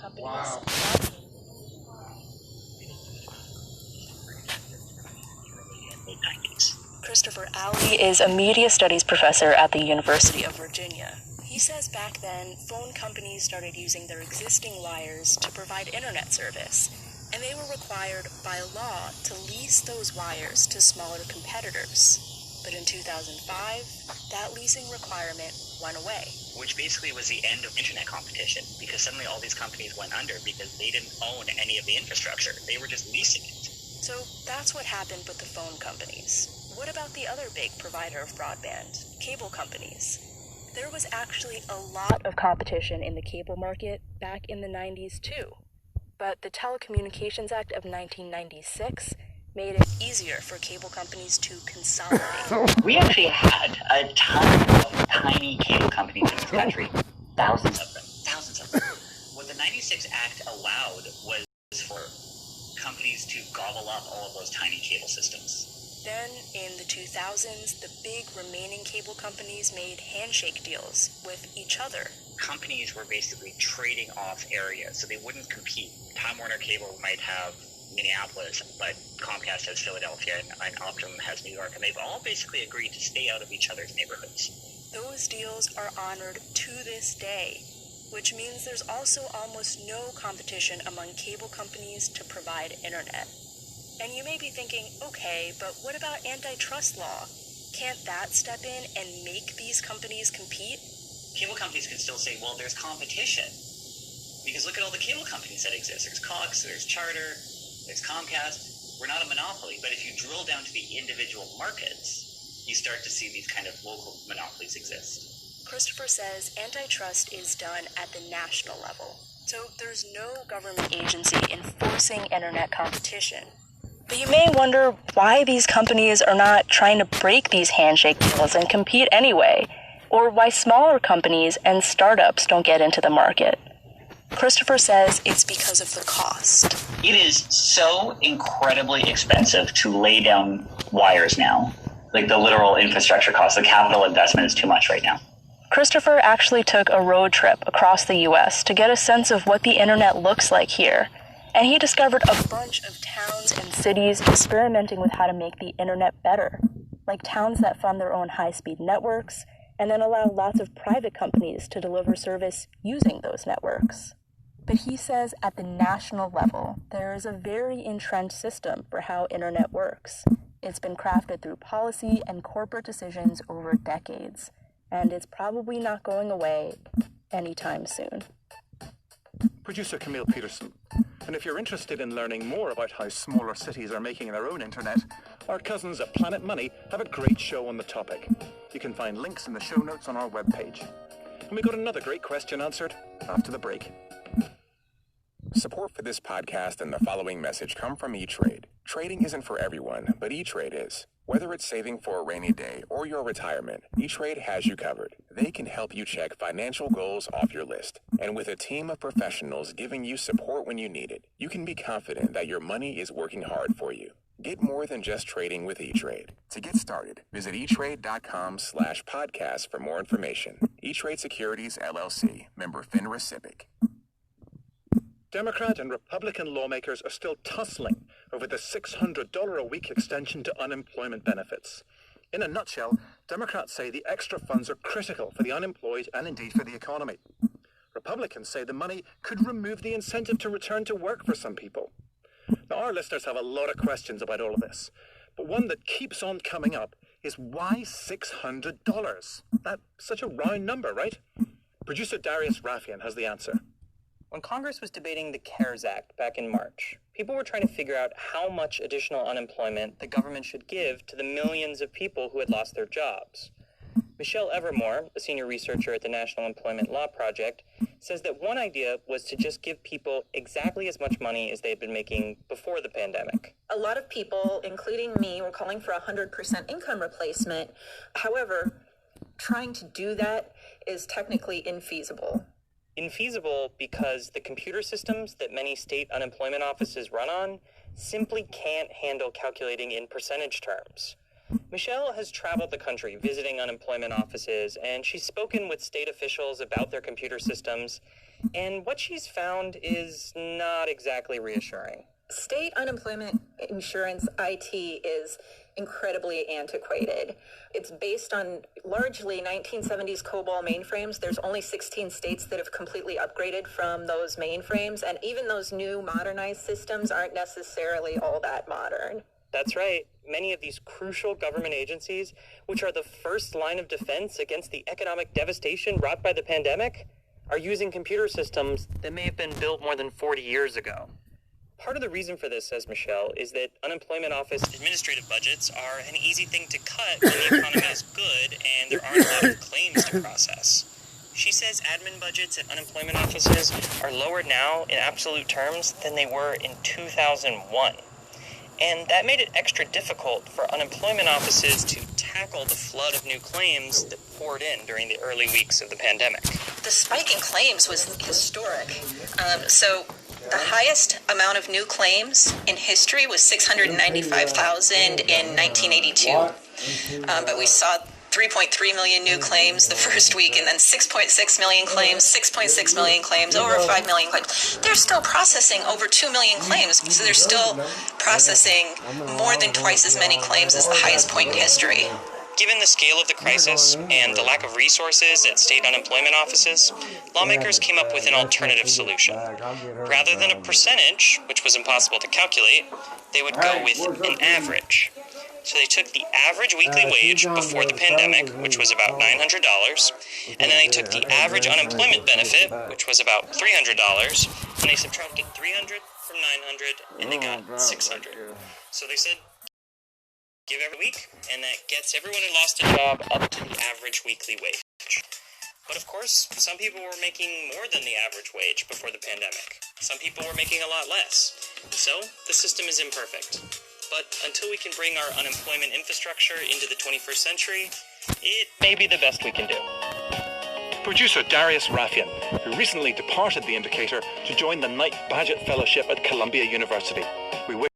companies. Wow. Christopher Alley is a media studies professor at the University of Virginia. He says back then, phone companies started using their existing wires to provide internet service, and they were required by law to lease those wires to smaller competitors. But in 2005, that leasing requirement went away. Which basically was the end of internet competition, because suddenly all these companies went under because they didn't own any of the infrastructure. They were just leasing it. So that's what happened with the phone companies. What about the other big provider of broadband, cable companies? There was actually a lot of competition in the cable market back in the 90s too. But the Telecommunications Act of 1996 made it easier for cable companies to consolidate. We actually had a ton of tiny cable companies in this country. Thousands of them. What the 96 Act allowed was for companies to gobble up all of those tiny cable systems. Then, in the 2000s, the big remaining cable companies made handshake deals with each other. Companies were basically trading off areas, so they wouldn't compete. Time Warner Cable might have Minneapolis, but Comcast has Philadelphia, and Optimum has New York, and they've all basically agreed to stay out of each other's neighborhoods. Those deals are honored to this day, which means there's also almost no competition among cable companies to provide internet. And you may be thinking, okay, but what about antitrust law? Can't that step in and make these companies compete? Cable companies can still say, well, there's competition. Because look at all the cable companies that exist. There's Cox, there's Charter, there's Comcast. We're not a monopoly, but if you drill down to the individual markets, you start to see these kind of local monopolies exist. Christopher says antitrust is done at the national level. So there's no government agency enforcing internet competition. But you may wonder why these companies are not trying to break these handshake deals and compete anyway, or why smaller companies and startups don't get into the market. Christopher says it's because of the cost. It is so incredibly expensive to lay down wires now. Like the literal infrastructure cost, the capital investment is too much right now. Christopher actually took a road trip across the U.S. to get a sense of what the internet looks like here. And he discovered a bunch of towns and cities experimenting with how to make the internet better, like towns that fund their own high-speed networks and then allow lots of private companies to deliver service using those networks. But he says at the national level, there is a very entrenched system for how internet works. It's been crafted through policy and corporate decisions over decades, and it's probably not going away anytime soon. Producer Camille Peterson. And if you're interested in learning more about how smaller cities are making their own internet, our cousins at Planet Money have a great show on the topic. You can find links in the show notes on our webpage. And we got another great question answered after the break. Support for this podcast and the following message come from E-Trade. Trading isn't for everyone, but E-Trade is. Whether it's saving for a rainy day or your retirement, E-Trade has you covered. They can help you check financial goals off your list. And with a team of professionals giving you support when you need it, you can be confident that your money is working hard for you. Get more than just trading with E-Trade. To get started, visit etrade.com/podcast for more information. E-Trade Securities, LLC, member FINRA SIPC. Democrat and Republican lawmakers are still tussling over the $600 a week extension to unemployment benefits. In a nutshell, Democrats say the extra funds are critical for the unemployed and indeed for the economy. Republicans say the money could remove the incentive to return to work for some people. Now, our listeners have a lot of questions about all of this, but one that keeps on coming up is why $600? That's such a round number, right? Producer Darius Raffian has the answer. When Congress was debating the CARES Act back in March, people were trying to figure out how much additional unemployment the government should give to the millions of people who had lost their jobs. Michelle Evermore, a senior researcher at the National Employment Law Project, says that one idea was to just give people exactly as much money as they had been making before the pandemic. A lot of people, including me, were calling for 100% income replacement. However, trying to do that is technically infeasible. Infeasible because the computer systems that many state unemployment offices run on simply can't handle calculating in percentage terms. Michelle has traveled the country visiting unemployment offices, and she's spoken with state officials about their computer systems, and what she's found is not exactly reassuring. State unemployment insurance IT is incredibly antiquated. It's based on largely 1970s COBOL mainframes. There's only 16 states that have completely upgraded from those mainframes, and even those new modernized systems aren't necessarily all that modern. That's right. Many of these crucial government agencies, which are the first line of defense against the economic devastation wrought by the pandemic, are using computer systems that may have been built more than 40 years ago. Part of the reason for this, says Michelle, is that unemployment office administrative budgets are an easy thing to cut when the economy is good and there aren't a lot of claims to process. She says admin budgets at unemployment offices are lower now in absolute terms than they were in 2001. And that made it extra difficult for unemployment offices to tackle the flood of new claims that poured in during the early weeks of the pandemic. The spike in claims was historic. So the highest amount of new claims in history was 695,000 in 1982. But we saw 3.3 million new claims the first week, and then 6.6 million claims, 6.6 million claims, over 5 million claims. They're still processing over 2 million claims, so they're still processing more than twice as many claims as the highest point in history. Given the scale of the crisis and the lack of resources at state unemployment offices, lawmakers came up with an alternative solution. Rather than a percentage, which was impossible to calculate, they would go with an average. So they took the average weekly wage before the pandemic, which was about $900, and then they took the average unemployment benefit, which was about $300, and they subtracted 300 from 900, and they got 600. So they said, give every week, and that gets everyone who lost a job up to the average weekly wage. But of course, some people were making more than the average wage before the pandemic. Some people were making a lot less. So the system is imperfect. But until we can bring our unemployment infrastructure into the 21st century, it may be the best we can do. Producer Darius Raffian, who recently departed The Indicator to join the Knight Bagehot Fellowship at Columbia University. We wish